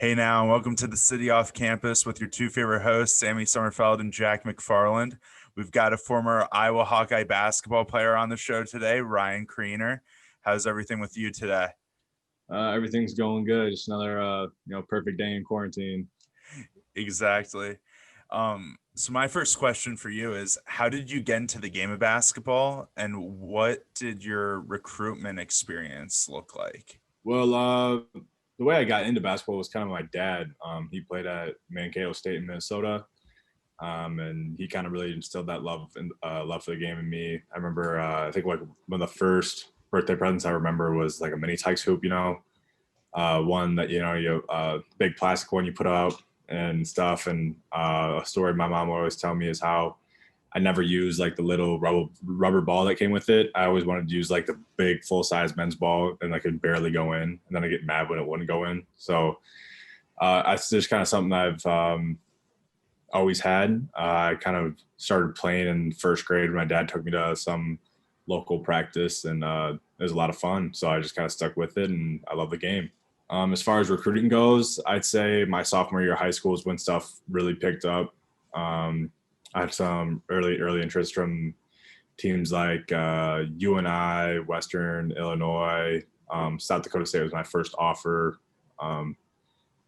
Hey now, and welcome to the City Off Campus with your two favorite hosts, Sammy Sommerfeld and Jack McFarland. We've got a former Iowa Hawkeye basketball player on the show today, Ryan Kriener. How's everything with you today? Everything's going good. Just another perfect day in quarantine. Exactly. So my first question for you is, how did you get into the game of basketball, and what did your recruitment experience look like? Well, the way I got into basketball was kind of my dad. He played at Mankato State in Minnesota, and he kind of really instilled that love for the game in me. I remember, I think like one of the first birthday presents I remember was like a mini Tykes hoop. One that big plastic one you put out and stuff. And a story my mom would always tell me is how I never used like the little rubber ball that came with it. I always wanted to use like the big full size men's ball, and I could barely go in, and then I get mad when it wouldn't go in. So it's just kind of something I've always had. I kind of started playing in first grade. My dad took me to some local practice, and it was a lot of fun. So I just kind of stuck with it, and I love the game. As far as recruiting goes, I'd say my sophomore year of high school is when stuff really picked up. I had some early interest from teams like UNI, Western Illinois, South Dakota State was my first offer. And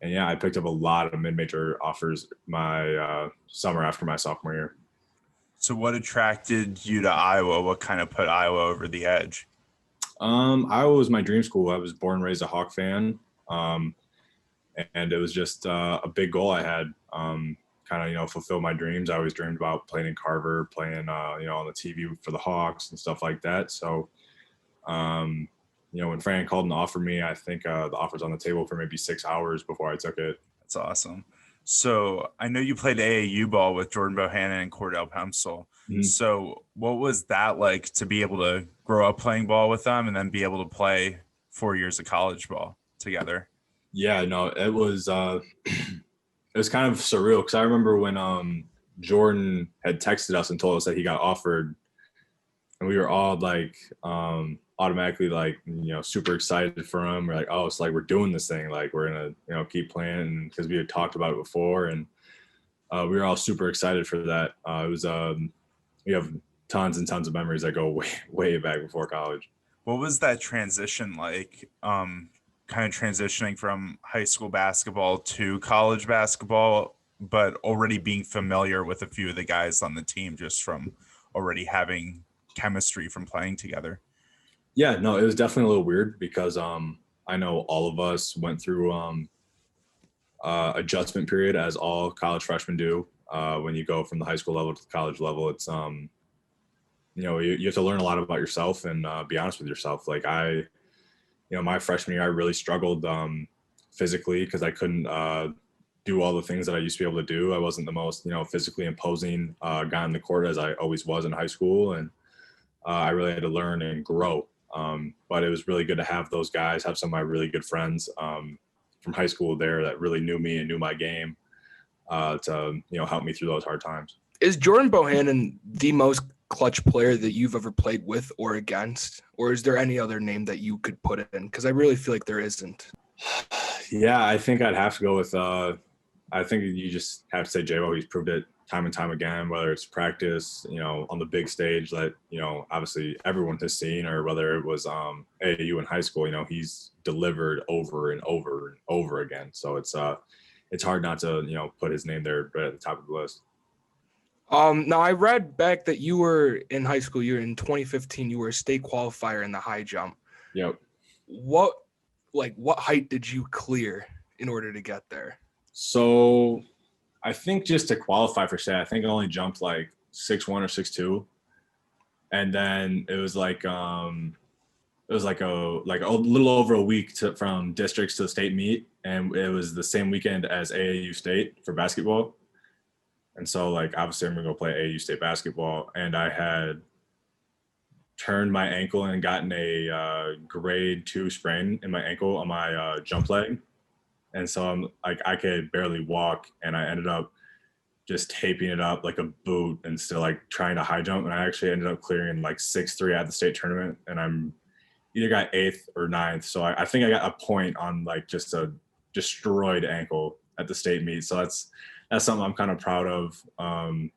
yeah, I picked up a lot of mid-major offers my summer after my sophomore year. So what attracted you to Iowa? What kind of put Iowa over the edge? Iowa was my dream school. I was born and raised a Hawk fan. And it was just a big goal I had. Kind of, fulfill my dreams. I always dreamed about playing in Carver, playing, on the TV for the Hawks and stuff like that. So, when Fran called and offered me, I think the offer was on the table for maybe 6 hours before I took it. That's awesome. So I know you played AAU ball with Jordan Bohannon and Cordell Pemsel. Mm-hmm. So what was that like to be able to grow up playing ball with them and then be able to play 4 years of college ball together? Yeah, no, it was it was kind of surreal because I remember when Jordan had texted us and told us that he got offered, and we were all like automatically like super excited for him. We're like, oh, it's like we're doing this thing, like we're gonna keep playing because we had talked about it before, and we were all super excited for that. It was we have tons and tons of memories that go way back before college. What was that transition like? Kind of transitioning from high school basketball to college basketball, but already being familiar with a few of the guys on the team just from already having chemistry from playing together. Yeah, no, it was definitely a little weird because I know all of us went through adjustment period as all college freshmen do. When you go from the high school level to the college level, it's you have to learn a lot about yourself and be honest with yourself. Like my freshman year, I really struggled physically because I couldn't do all the things that I used to be able to do. I wasn't the most, physically imposing guy on the court as I always was in high school. And I really had to learn and grow. But it was really good to have those guys, have some of my really good friends from high school there that really knew me and knew my game to, help me through those hard times. Is Jordan Bohannon the most clutch player that you've ever played with or against, or is there any other name that you could put in? Because I really feel like there isn't. Yeah, I think I'd have to go with I think you just have to say J-Bo. He's proved it time and time again, whether it's practice, on the big stage that, obviously everyone has seen, or whether it was AAU in high school, he's delivered over and over and over again. So it's hard not to, put his name there right at the top of the list. Now I read back that you were in high school, you were in 2015, you were a state qualifier in the high jump. Yep. What height did you clear in order to get there? So I think just to qualify for state, I think I only jumped like 6'1" or 6'2". And then it was like a little over a week from districts to the state meet. And it was the same weekend as AAU state for basketball. And so, like, obviously I'm going to go play AAU state basketball. And I had turned my ankle and gotten a grade 2 sprain in my ankle on my jump leg. And so I'm like, I could barely walk. And I ended up just taping it up like a boot and still like trying to high jump. And I actually ended up clearing like 6'3" at the state tournament. And I'm either got 8th or 9th. So I think I got a point on like just a destroyed ankle at the state meet. So that's something I'm kind of proud of. I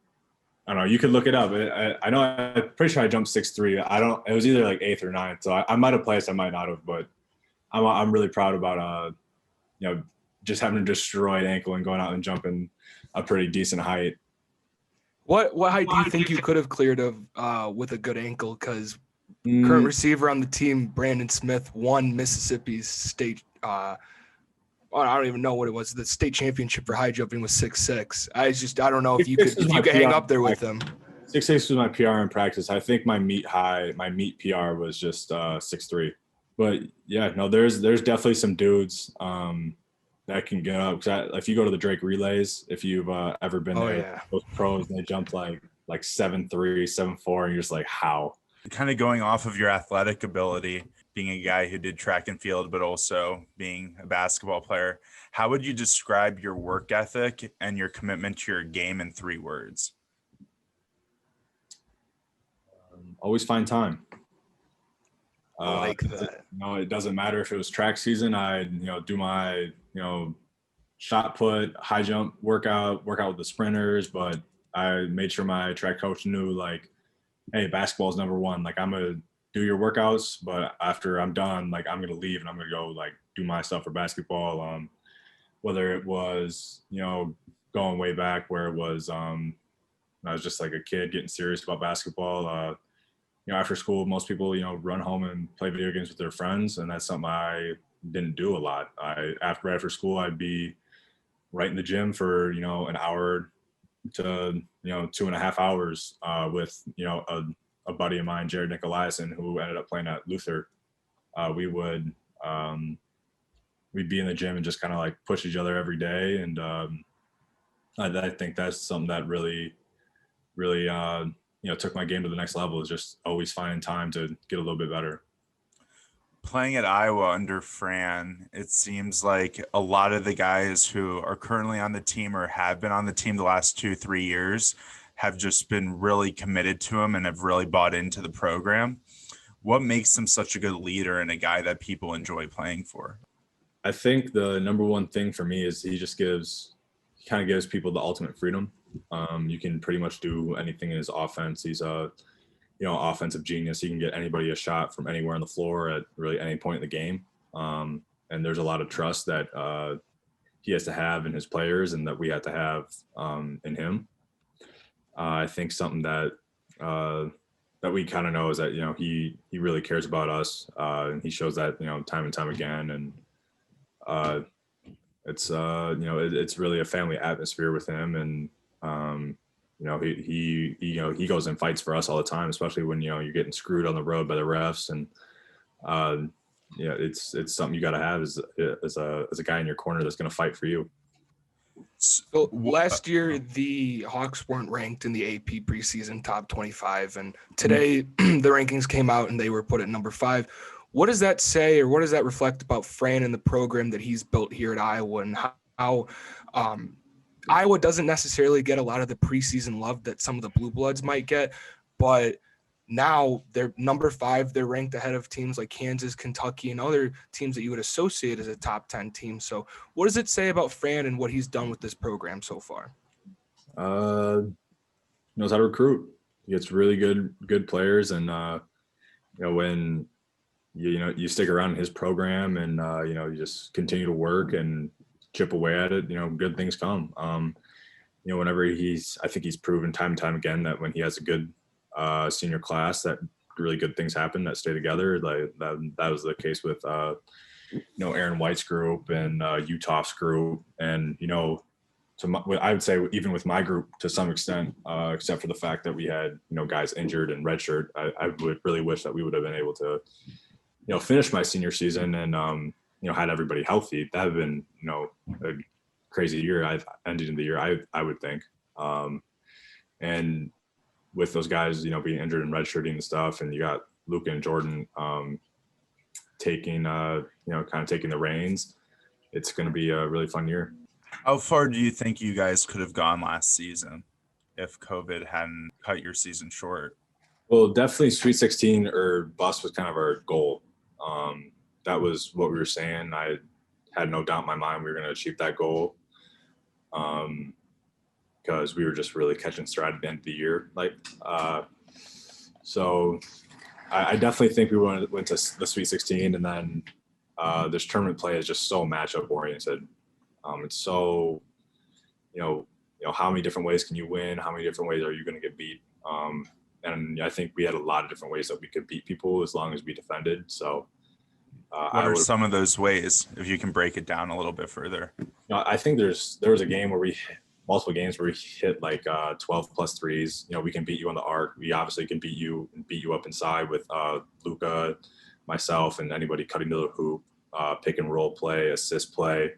don't know. You could look it up. I know. I'm pretty sure I jumped 6'3". It was either like 8th or 9th. So I might have placed. I might not have. But I'm really proud about just having a destroyed ankle and going out and jumping a pretty decent height. What height do you think you could have cleared with a good ankle? Because current receiver on the team, Brandon Smith, won Mississippi's state. I don't even know what it was. The state championship for high jumping was 6'6". I don't know if you could hang up there with him. 6'6" was my PR in practice. I think my meet PR was just 6'3". But yeah, no, there's definitely some dudes that can get up. If you go to the Drake relays, if you've ever been there, yeah. Those pros, they jump like 7'3", 7'4", and you're just like, how? Kind of going off of your athletic ability, being a guy who did track and field, but also being a basketball player, how would you describe your work ethic and your commitment to your game in 3 words? Always find time. I like that. It doesn't matter if it was track season. I'd do my shot put, high jump workout with the sprinters, but I made sure my track coach knew, like, hey, basketball is number one. Like, I'm gonna do your workouts, but after I'm done, like, I'm gonna leave and I'm gonna go like do my stuff for basketball. Whether it was going way back where it was I was just like a kid getting serious about basketball. After school, most people, run home and play video games with their friends. And that's something I didn't do a lot. Right after school, I'd be right in the gym for, an hour to, 2.5 hours with, a buddy of mine, Jared Nicolaisen, who ended up playing at Luther. We'd be in the gym and just kind of like push each other every day. And I think that's something that really took my game to the next level, is just always finding time to get a little bit better. Playing at Iowa under Fran, it seems like a lot of the guys who are currently on the team or have been on the team the last 2-3 years have just been really committed to him and have really bought into the program. What makes him such a good leader and a guy that people enjoy playing for? I think the number one thing for me is he kind of gives people the ultimate freedom. You can pretty much do anything in his offense. He's a offensive genius. He can get anybody a shot from anywhere on the floor at really any point in the game. And there's a lot of trust that he has to have in his players and that we have to have in him. I think something that we kind of know is that he really cares about us. And he shows that time and time again. And it's really a family atmosphere with him. And he goes and fights for us all the time, especially when you're getting screwed on the road by the refs. And it's something you got to have as a guy in your corner that's going to fight for you. So last year, the Hawks weren't ranked in the AP preseason top 25, and today the rankings came out and they were put at number 5. What does that say, or what does that reflect about Fran and the program that he's built here at Iowa, and how Iowa doesn't necessarily get a lot of the preseason love that some of the Blue Bloods might get, but now they're number 5. They're ranked ahead of teams like Kansas, Kentucky, and other teams that you would associate as a top 10 team. So what does it say about Fran and what he's done with this program so far? Knows how to recruit. He gets really good players. And, when you stick around in his program and, you just continue to work and chip away at it, good things come. Whenever I think he's proven time and time again that when he has a good senior class, that really good things happen that stay together. Like that was the case with Aaron White's group and Utah's group, and I would say even with my group to some extent, except for the fact that we had guys injured and redshirt. I would really wish that we would have been able to finish my senior season and had everybody healthy. That would have been a crazy year. I've ended in the year, I would think. And with those guys, being injured and redshirting and stuff, and you got Luka and Jordan taking the reins, it's going to be a really fun year. How far do you think you guys could have gone last season if COVID hadn't cut your season short? Well, definitely Sweet 16 or bust was kind of our goal. That was what we were saying. I had no doubt in my mind we were going to achieve that goal. Because we were just really catching stride at the end of the year. So I definitely think we went to the Sweet 16, and then this tournament play is just so matchup oriented. It's so, how many different ways can you win? How many different ways are you going to get beat? And I think we had a lot of different ways that we could beat people as long as we defended. So what are some of those ways, if you can break it down a little bit further? I think there was a game where multiple games where we hit 12 plus threes. We can beat you on the arc. We obviously can beat you up inside with Luka, myself, and anybody cutting to the hoop, pick and roll play, assist play.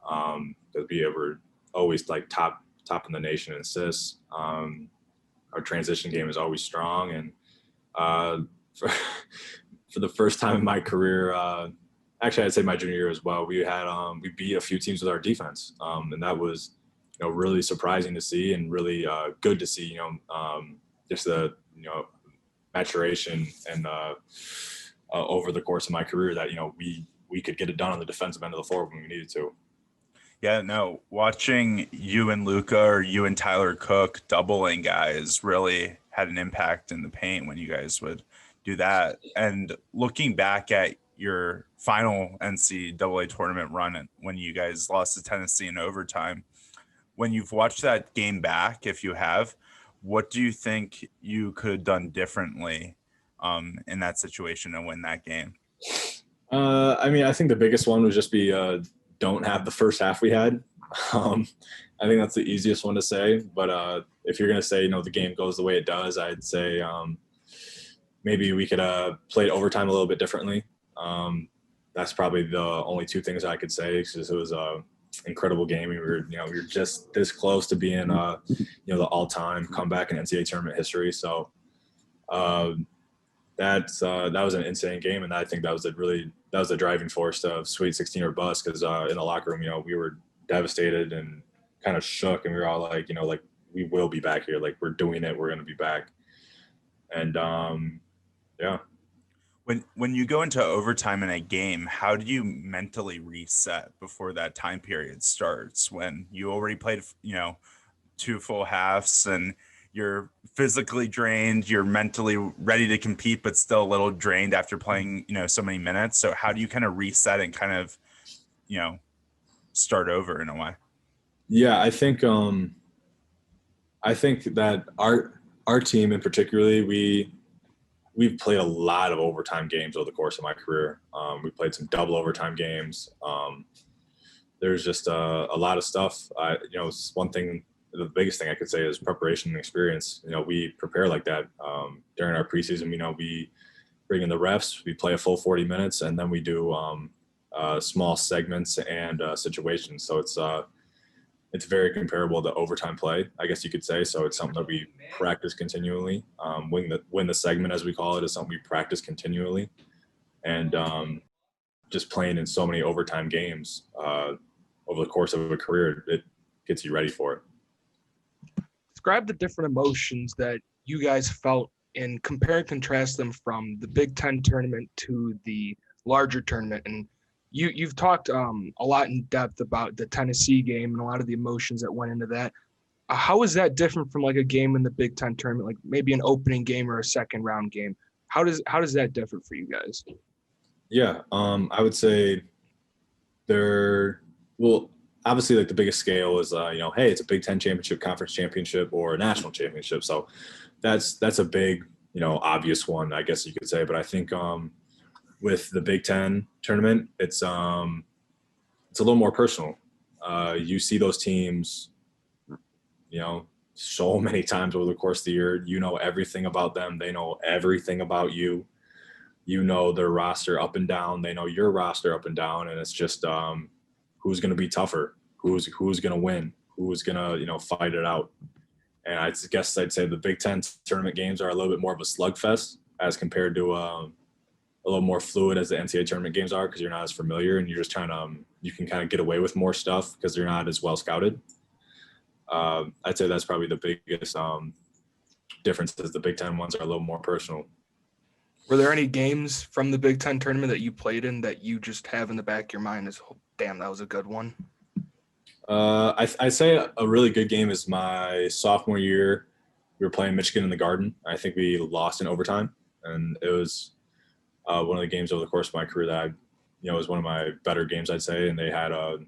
Because we were always top in the nation in assists. Our transition game is always strong, and for the first time in my career, actually I'd say my junior year as well, we beat a few teams with our defense, and that was really surprising to see and really good to see. Just the maturation and over the course of my career that we could get it done on the defensive end of the floor when we needed to. Yeah, no, watching you and Luka or you and Tyler Cook doubling guys really had an impact in the paint when you guys would do that. And looking back at your final NCAA tournament run when you guys lost to Tennessee in overtime, when you've watched that game back, if you have, what do you think you could have done differently in that situation to win that game? I think the biggest one would just be don't have the first half we had. I think that's the easiest one to say. But if you're going to say, the game goes the way it does, I'd say maybe we could play overtime a little bit differently. That's probably the only two things I could say, because it was incredible game. We were just this close to being the all-time comeback in NCAA tournament history. So that was an insane game, and I think that was the driving force of Sweet 16 or bust, because in the locker room, we were devastated and kind of shook, and we were all like, we will be back here, we're doing it, we're going to be back. And yeah. When you go into overtime in a game, how do you mentally reset before that time period starts, when you already played, 2 full halves and you're physically drained, you're mentally ready to compete, but still a little drained after playing, so many minutes? So how do you kind of reset and kind of, start over in a way? Yeah, I think that our team in particularly, we've played a lot of overtime games over the course of my career. We played some double overtime games. There's just a lot of stuff. One thing, the biggest thing I could say is preparation and experience. We prepare like that during our preseason. We bring in the refs, we play a full 40 minutes, and then we do small segments and situations. So it's very comparable to overtime play, I guess you could say. So it's something that we practice continually. Win the segment, as we call it, is something we practice continually. And just playing in so many overtime games over the course of a career, it gets you ready for it. Describe the different emotions that you guys felt and compare and contrast them from the Big Ten tournament to the larger tournament. And you've talked a lot in depth about the Tennessee game and a lot of the emotions that went into that. How is that different from a game in the Big Ten tournament, like maybe an opening game or a second round game? How does that differ for you guys? Yeah, I would say obviously the biggest scale is hey, it's a Big Ten championship, conference championship, or a national championship. So that's a big obvious one, I guess you could say. But I think with the Big Ten tournament, it's a little more personal. You see those teams, so many times over the course of the year. You know everything about them. They know everything about you. You know their roster up and down. They know your roster up and down. And it's just who's going to be tougher, who's going to win, who's going to fight it out. And I guess I'd say the Big Ten tournament games are a little bit more of a slugfest as compared to a little more fluid as the NCAA tournament games are, because you're not as familiar and you're just trying to you can kind of get away with more stuff because they're not as well scouted. I'd say that's probably the biggest difference, is the Big Ten ones are a little more personal. Were there any games from the Big Ten tournament that you played in that you just have in the back of your mind as damn, that was a good one? I say a really good game is my sophomore year. We were playing Michigan in the Garden. I think we lost in overtime, and it was one of the games over the course of my career that was one of my better games, I'd say. And they had a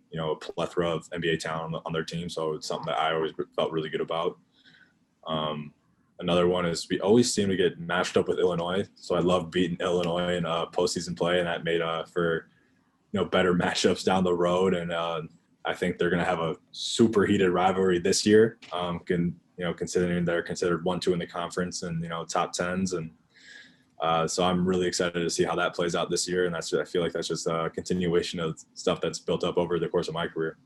plethora of NBA talent on their team, so it's something that I always felt really good about. Another one is we always seem to get matched up with Illinois, so I love beating Illinois in postseason play, and that made for better matchups down the road. And I think they're going to have a super heated rivalry this year. Considering they're considered 1-2 in the conference and top tens, and so I'm really excited to see how that plays out this year. And I feel like that's just a continuation of stuff that's built up over the course of my career.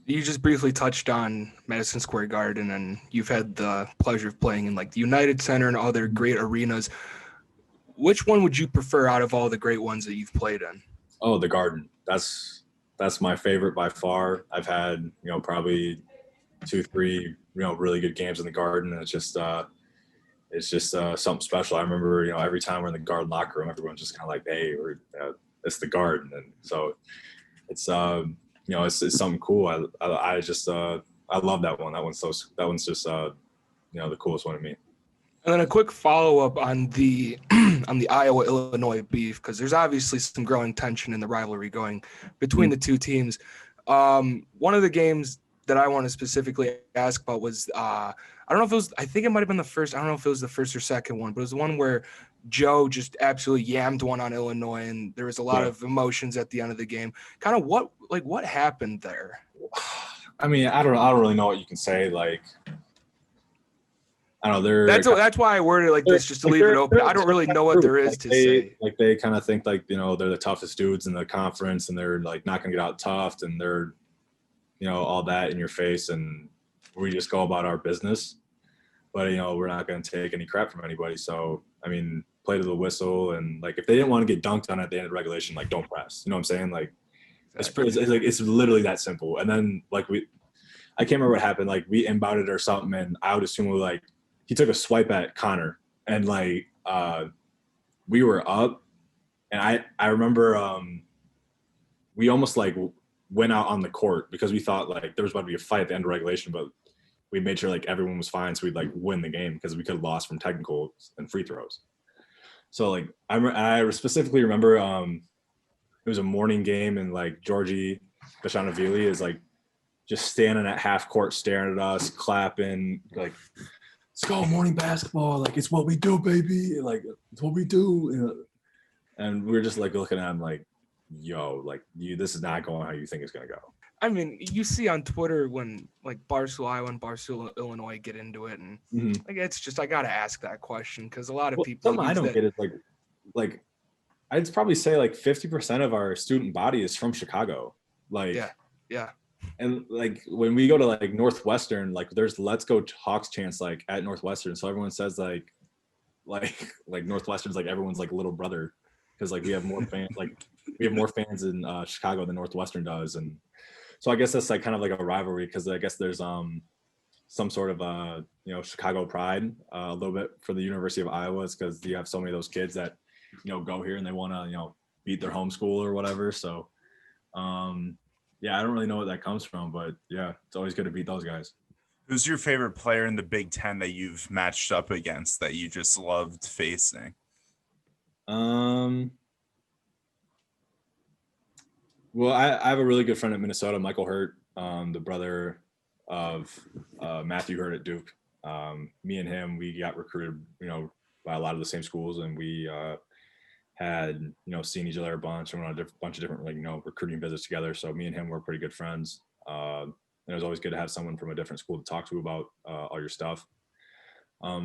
You just briefly touched on Madison Square Garden, and you've had the pleasure of playing in like the United Center and other great arenas. Which one would you prefer out of all the great ones that you've played in? Oh, the Garden. That's my favorite by far. I've had probably 2-3 really good games in the Garden, and it's just something special. I remember every time we're in the Garden locker room, everyone's just kind of like, hey, it's the Garden, and so it's it's something cool. I love that one. That one's just the coolest one to me. And then a quick follow-up on the on the Iowa-Illinois beef, because there's obviously some growing tension in the rivalry going between the two teams. One of the games that I want to specifically ask about was I don't know if it was, I think it might have been the first, I don't know if it was the first or second one, but it was the one where Joe just absolutely yammed one on Illinois, and there was a lot of emotions at the end of the game. Kind of what happened there? I mean, I don't really know what you can say. Like, I don't know. That's why I worded it like this, just to leave it open. I don't really know what there is to say. Like, they kind of think like, they're the toughest dudes in the conference, and they're like not gonna get out toughed, and they're, all that in your face, and we just go about our business. But we're not gonna take any crap from anybody. So I mean, play to the whistle, and like if they didn't want to get dunked on at the end of regulation, like don't press. You know what I'm saying? Like it's literally that simple. And then like I can't remember what happened. Like we inbounded or something, and I would assume he took a swipe at Connor, and like we were up, and I remember we almost like went out on the court because we thought like there was about to be a fight at the end of regulation, but we made sure like everyone was fine, so we'd like win the game because we could have lost from technicals and free throws. So like I specifically remember it was a morning game, and like Georgie Bashanavili is like just standing at half court staring at us, clapping, like, let's go, morning basketball, like it's what we do, baby, like it's what we do. And we were just like looking at him like, yo, like this is not going how you think it's gonna go. I mean, you see on Twitter when like Barstool Iowa and Barstool Illinois get into it, and like it's just I gotta ask that question because a lot of people. Something I don't get is like I'd probably say like 50% of our student body is from Chicago. Like yeah. And like when we go to like Northwestern, like there's "Let's Go Hawks" chants like at Northwestern, so everyone says like Northwestern's like everyone's like little brother because like we have more fans in Chicago than Northwestern does, and so I guess that's like kind of like a rivalry because I guess there's some sort of Chicago pride a little bit for the University of Iowa, because you have so many of those kids that go here and they want to beat their home school or whatever. So yeah, I don't really know what that comes from, but yeah, it's always good to beat those guys. Who's your favorite player in the Big Ten that you've matched up against that you just loved facing? Well, I have a really good friend at Minnesota, Michael Hurt, the brother of Matthew Hurt at Duke. Me and him, we got recruited, by a lot of the same schools, and we had seen each other a bunch and went on a bunch of different recruiting visits together. So me and him were pretty good friends. And it was always good to have someone from a different school to talk to about all your stuff.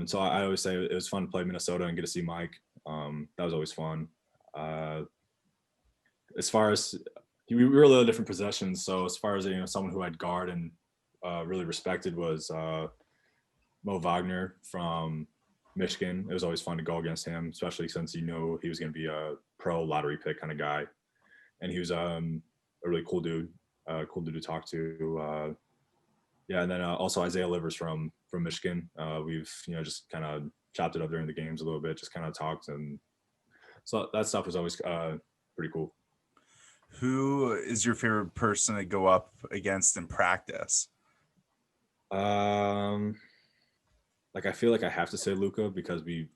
So I always say it was fun to play Minnesota and get to see Mike. That was always fun. As far as we were a little different possessions, so as far as someone who I'd guard and really respected was Mo Wagner from Michigan. It was always fun to go against him, especially since he was going to be a pro lottery pick kind of guy, and he was a really cool dude to talk to. Yeah, and then also Isaiah Livers from Michigan. We've just kind of chopped it up during the games a little bit, just kind of talked, and so that stuff was always pretty cool. Who is your favorite person to go up against in practice? Like I feel like I have to say Luka because we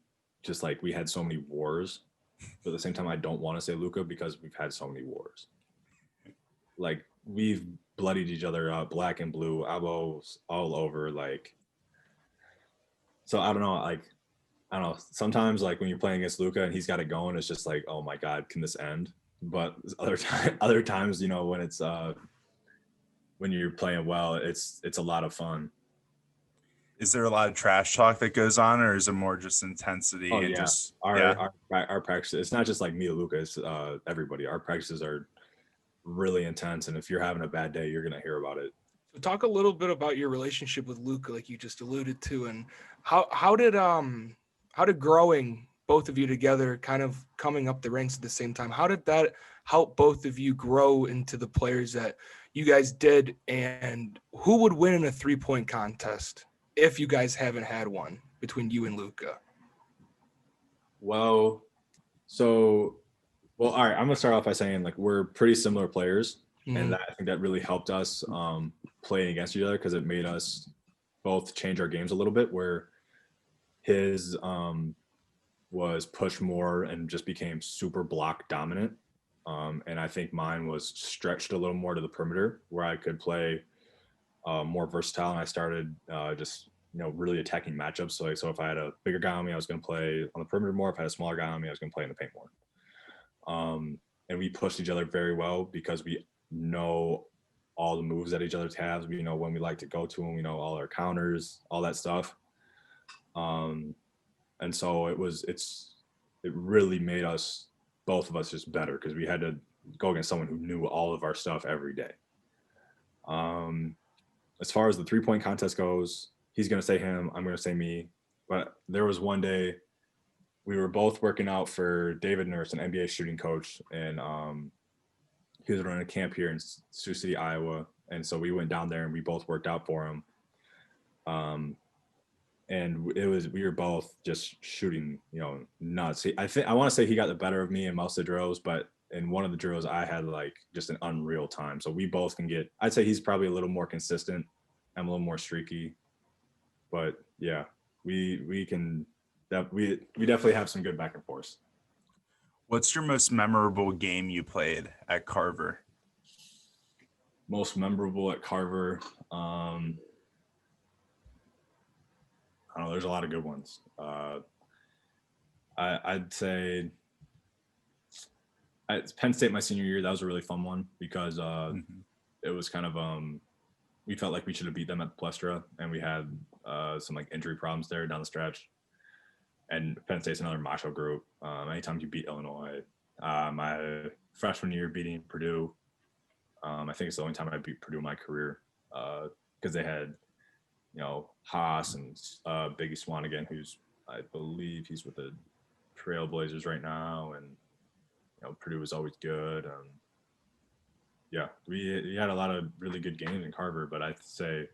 had so many wars. But at the same time, I don't want to say Luka because we've had so many wars. Like we've bloodied each other up, black and blue, elbows all over. Like, so I don't know. Like, I don't know. Sometimes, like when you're playing against Luka and he's got it going, it's just like, oh my god, can this end? But other times, when it's when you're playing well, it's a lot of fun. Is there a lot of trash talk that goes on, or is it more just intensity Oh and yeah, just our practice. It's not just like me and Luka. It's everybody. Our practices are really intense, and if you're having a bad day, you're gonna hear about it. So talk a little bit about your relationship with Luka, like you just alluded to, and how did growing both of you together, kind of coming up the ranks at the same time, how did that help both of you grow into the players that you guys did? And who would win in a 3-point contest if you guys haven't had one between you and Luka? Well, all right. I'm gonna start off by saying like we're pretty similar players, and I think that really helped us playing against each other because it made us both change our games a little bit. Where his was push more and just became super block dominant, and I think mine was stretched a little more to the perimeter where I could play more versatile, and I started just really attacking matchups. So if I had a bigger guy on me, I was going to play on the perimeter more. If I had a smaller guy on me, I was going to play in the paint more. And we pushed each other very well because we know all the moves that each other has. We know when we like to go to them. We know all our counters, all that stuff. And so it really made us, both of us, just better because we had to go against someone who knew all of our stuff every day. As far as the 3-point contest goes, he's going to say him, I'm going to say me. But there was one day we were both working out for David Nurse, an NBA shooting coach, and he was running a camp here in Sioux City, Iowa. And so we went down there and we both worked out for him. And we were both just shooting, nuts. I want to say he got the better of me in most of the drills, but in one of the drills I had like just an unreal time. So we both I'd say he's probably a little more consistent. I'm a little more streaky, but yeah, we definitely have some good back and forth. What's your most memorable game you played at Carver? Most memorable at Carver. I don't know. There's a lot of good ones. I'd say it's Penn State my senior year. That was a really fun one because it was kind of we felt like we should have beat them at the Plestra, and we had some like injury problems there down the stretch. And Penn State's another macho group. Anytime you beat Illinois, my freshman year beating Purdue, I think it's the only time I beat Purdue in my career because they had, Haas and Biggie Swanigan, who's I believe he's with the Trailblazers right now, and Purdue was always good. Yeah, we had a lot of really good games in Carver, but I'd say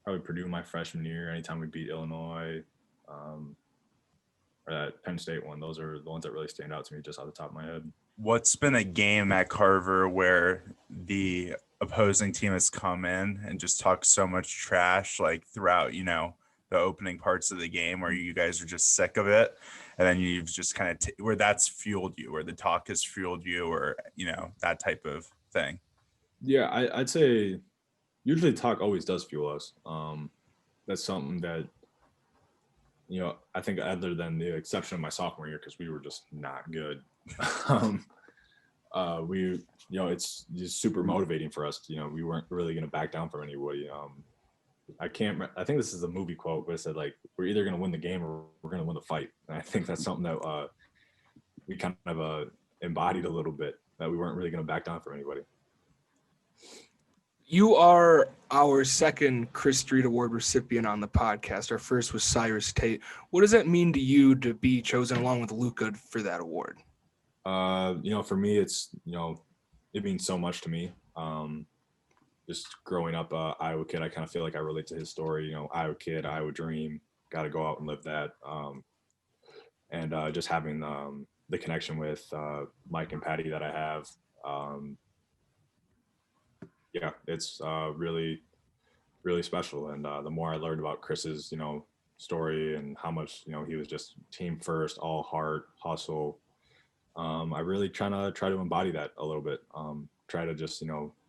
probably Purdue my freshman year. Anytime we beat Illinois, or that Penn State one, those are the ones that really stand out to me just off the top of my head. What's been a game at Carver where the opposing team has come in and just talked so much trash like throughout, the opening parts of the game where you guys are just sick of it, and then you've just kind of where that's fueled you, where the talk has fueled you, or that type of thing? Yeah, I'd say usually talk always does fuel us. That's something that I think other than the exception of my sophomore year because we were just not good. It's just super motivating for us. We weren't really going to back down from anybody. I think this is a movie quote, but it said like, we're either going to win the game or we're going to win the fight. And I think that's something that we kind of embodied a little bit, that we weren't really going to back down from anybody. You are our second Chris Street Award recipient on the podcast. Our first was Cyrus Tate. What does that mean to you to be chosen along with Luka for that award? For me, it's, it means so much to me. Just growing up Iowa kid, I kind of feel like I relate to his story, Iowa kid, Iowa dream, got to go out and live that. And just having the connection with Mike and Patty that I have, Yeah, it's really, really special. And the more I learned about Chris's, story and how much, he was just team first, all heart, hustle. I really try to embody that a little bit. Try to just,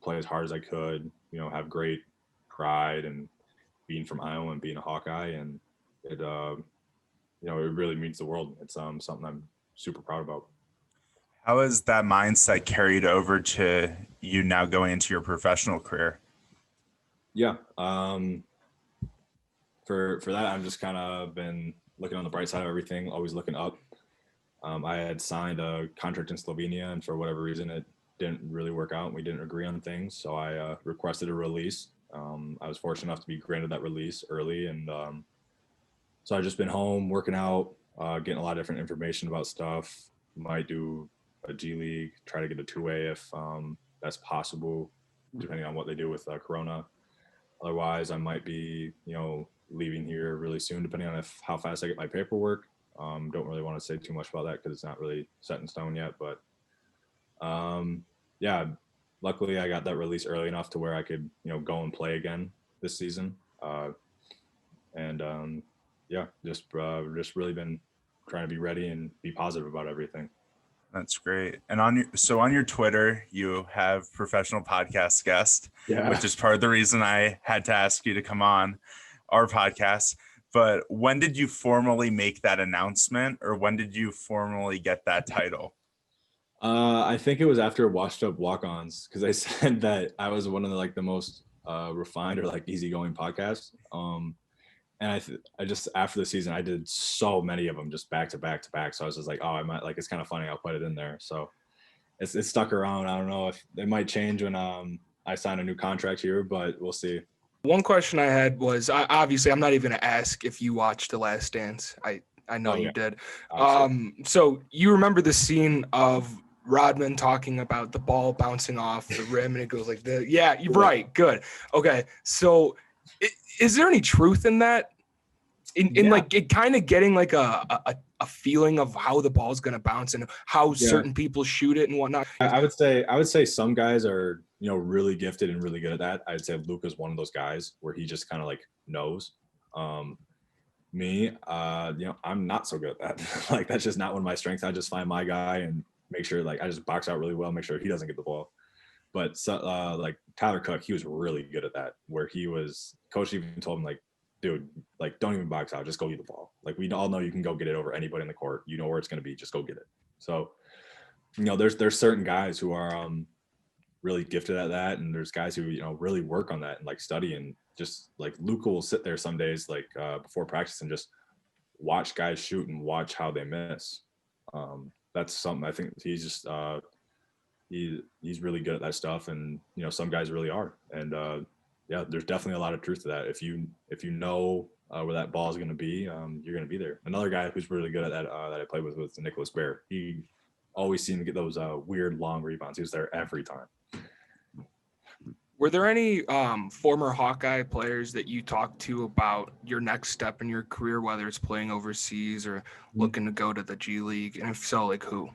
play as hard as I could, have great pride and being from Iowa and being a Hawkeye. And it, it really means the world. It's something I'm super proud about. How has that mindset carried over to you now going into your professional career? Yeah. For that, I've just kind of been looking on the bright side of everything, always looking up. I had signed a contract in Slovenia, and for whatever reason, it didn't really work out. We didn't agree on things, so I requested a release. I was fortunate enough to be granted that release early, and so I've just been home working out, getting a lot of different information about stuff. Might do a G League, try to get a two-way if that's possible, depending on what they do with Corona. Otherwise, I might be, leaving here really soon, depending on how fast I get my paperwork. Don't really want to say too much about that because it's not really set in stone yet. But yeah, luckily I got that release early enough to where I could, go and play again this season. Yeah, just really been trying to be ready and be positive about everything. That's great. And on your Twitter, you have professional podcast guest, which is part of the reason I had to ask you to come on our podcast. But when did you formally make that announcement, or when did you formally get that title? I think it was after Washed Up Walk-Ons, because I said that I was one of the most refined or easygoing podcasts. And I just, after the season, I did so many of them just back to back to back. So I was just like, oh, I might it's kind of funny. I'll put it in there. So it's stuck around. I don't know if it might change when I sign a new contract here, but we'll see. One question I had was, obviously, I'm not even going to ask if you watched The Last Dance. I know you did. So you remember the scene of Rodman talking about the ball bouncing off the rim and it goes like this? Yeah, you're right. Good. Okay. So is there any truth in that? In it kind of getting a feeling of how the ball's going to bounce and how certain people shoot it and whatnot? I would say some guys are, really gifted and really good at that. I'd say Luka's one of those guys where he just kind of knows. Me, I'm not so good at that. That's just not one of my strengths. I just find my guy and make sure I just box out really well, make sure he doesn't get the ball. But Tyler Cook, he was really good at that, where coach even told him dude, don't even box out, just go get the ball. We all know you can go get it over anybody in the court. You know where it's going to be, just go get it. So, there's certain guys who are really gifted at that, and there's guys who really work on that and study, and just Luka will sit there some days before practice and just watch guys shoot and watch how they miss. That's something I think he's just he's really good at that stuff, and some guys really are. And yeah, there's definitely a lot of truth to that. If you know where that ball is going to be, you're going to be there. Another guy who's really good at that that I played with was Nicholas Bear. He always seemed to get those weird long rebounds. He was there every time. Were there any former Hawkeye players that you talked to about your next step in your career, whether it's playing overseas or looking to go to the G League? And if so, who?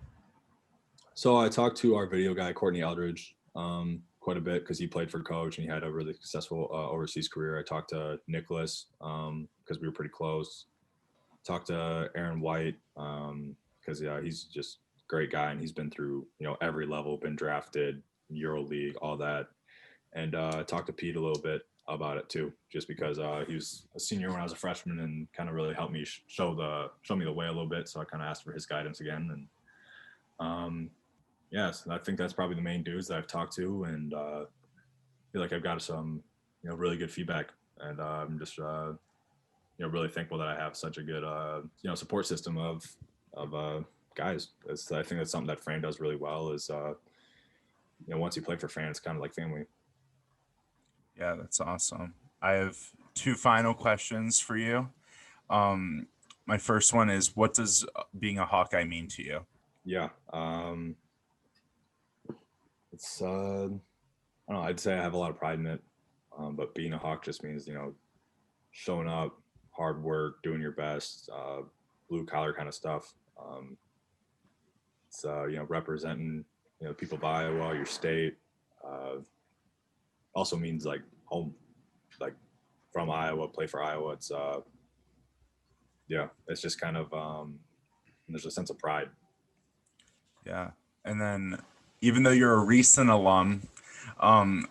So I talked to our video guy, Courtney Eldridge, quite a bit because he played for Coach and he had a really successful overseas career. I talked to Nicholas because we were pretty close. Talked to Aaron White because he's just a great guy and he's been through every level, been drafted, Euro League, all that. And I talked to Pete a little bit about it too, just because he was a senior when I was a freshman and kind of really helped me show me the way a little bit. So I kind of asked for his guidance again. And so I think that's probably the main dudes that I've talked to, and I feel like I've got some really good feedback, and I'm just really thankful that I have such a good support system of guys. I think that's something that Fran does really well. Is once you play for Fran, it's kind of like family. Yeah, that's awesome. I have two final questions for you. My first one is, what does being a Hawkeye mean to you? Yeah. It's I don't know, I'd say I have a lot of pride in it. But being a Hawk just means, showing up, hard work, doing your best, blue collar kind of stuff. It's representing people of Iowa, your state. Also means like home, like from Iowa, play for Iowa. It's it's just kind of there's a sense of pride. Yeah. And then even though you're a recent alum,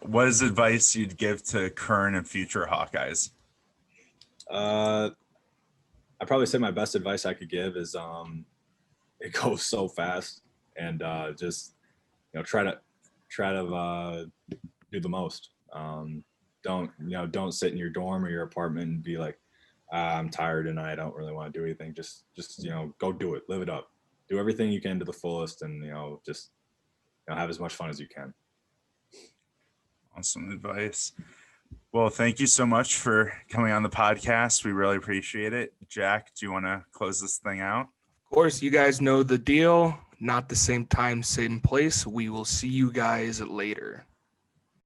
what is advice you'd give to current and future Hawkeyes? I'd probably say my best advice I could give is it goes so fast, and just try to do the most. Don't sit in your dorm or your apartment and be like, I'm tired and I don't really want to do anything. Just go do it, live it up, do everything you can to the fullest, and just have as much fun as you can. Awesome advice. Well, thank you so much for coming on the podcast. We really appreciate it. Jack, do you want to close this thing out? Of course, you guys know the deal. Not the same time, same place. We will see you guys later.